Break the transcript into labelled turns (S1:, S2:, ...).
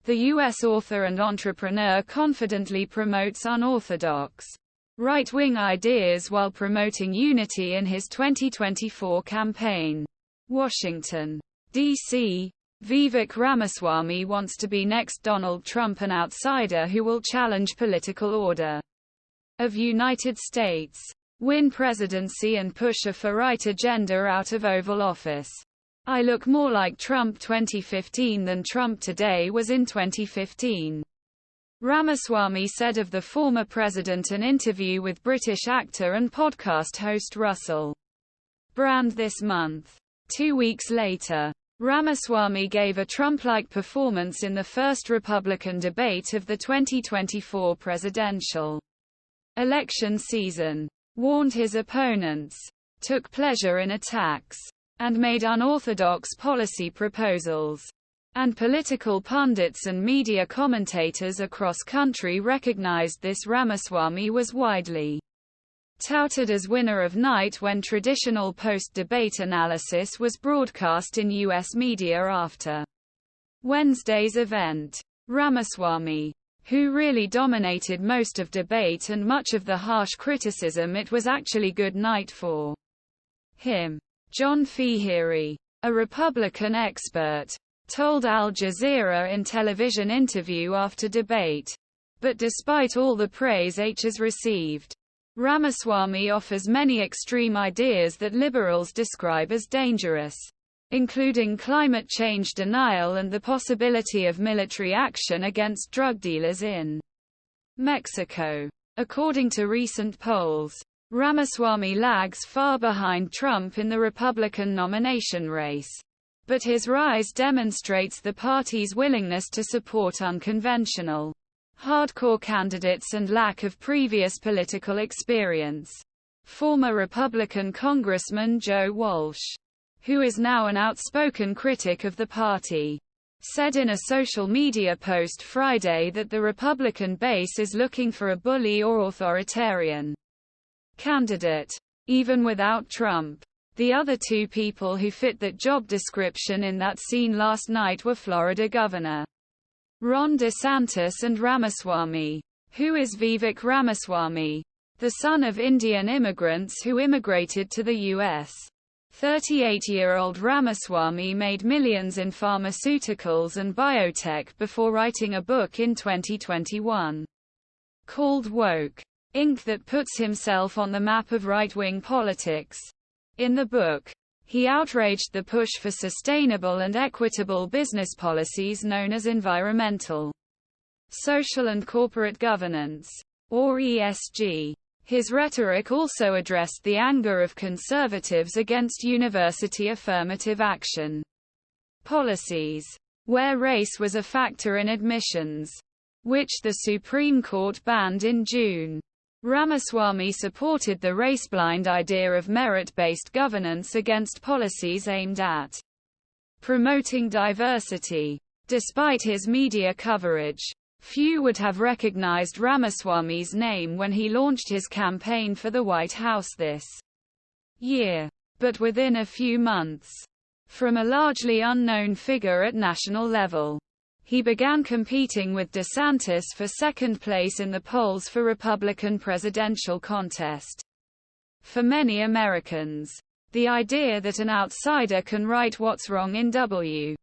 S1: The U.S. author and entrepreneur confidently promotes unorthodox, right-wing ideas while promoting unity in his 2024 campaign. Washington, D.C. Vivek Ramaswamy wants to be next Donald Trump, an outsider who will challenge political order of United States, win presidency and push a far-right agenda out of Oval Office. I look more like Trump 2015 than Trump today was in 2015. Ramaswamy said of the former president in an interview with British actor and podcast host Russell Brand this month. 2 weeks later, Ramaswamy gave a Trump-like performance in the first Republican debate of the 2024 presidential election season, warned his opponents, took pleasure in attacks, and made unorthodox policy proposals. And political pundits and media commentators across country recognized this. Ramaswamy was widely touted as winner of night when traditional post-debate analysis was broadcast in U.S. media after Wednesday's event. Ramaswamy, who really dominated most of debate and much of the harsh criticism, it was actually good night for him. John Feehery, a Republican expert, told Al Jazeera in television interview after debate. But despite all the praise H has received, Ramaswamy offers many extreme ideas that liberals describe as dangerous, including climate change denial and the possibility of military action against drug dealers in Mexico. According to recent polls, Ramaswamy lags far behind Trump in the Republican nomination race. But his rise demonstrates the party's willingness to support unconventional, hardcore candidates and lack of previous political experience. Former Republican Congressman Joe Walsh, who is now an outspoken critic of the party, said in a social media post Friday that the Republican base is looking for a bully or authoritarian candidate, even without Trump. The other two people who fit that job description in that scene last night were Florida Governor Ron DeSantis and Ramaswamy. Who is Vivek Ramaswamy? The son of Indian immigrants who immigrated to the U.S. 38-year-old Ramaswamy made millions in pharmaceuticals and biotech before writing a book in 2021 called Woke, Inc. that puts himself on the map of right-wing politics. In the book, he outraged the push for sustainable and equitable business policies known as environmental, social and corporate governance, or ESG. His rhetoric also addressed the anger of conservatives against university affirmative action policies, where race was a factor in admissions, which the Supreme Court banned in June. Ramaswamy supported the race-blind idea of merit-based governance against policies aimed at promoting diversity. Despite his media coverage, few would have recognized Ramaswamy's name when he launched his campaign for the White House this year. But within a few months, from a largely unknown figure at national level, he began competing with DeSantis for second place in the polls for Republican presidential contest. For many Americans, the idea that an outsider can right what's wrong in W.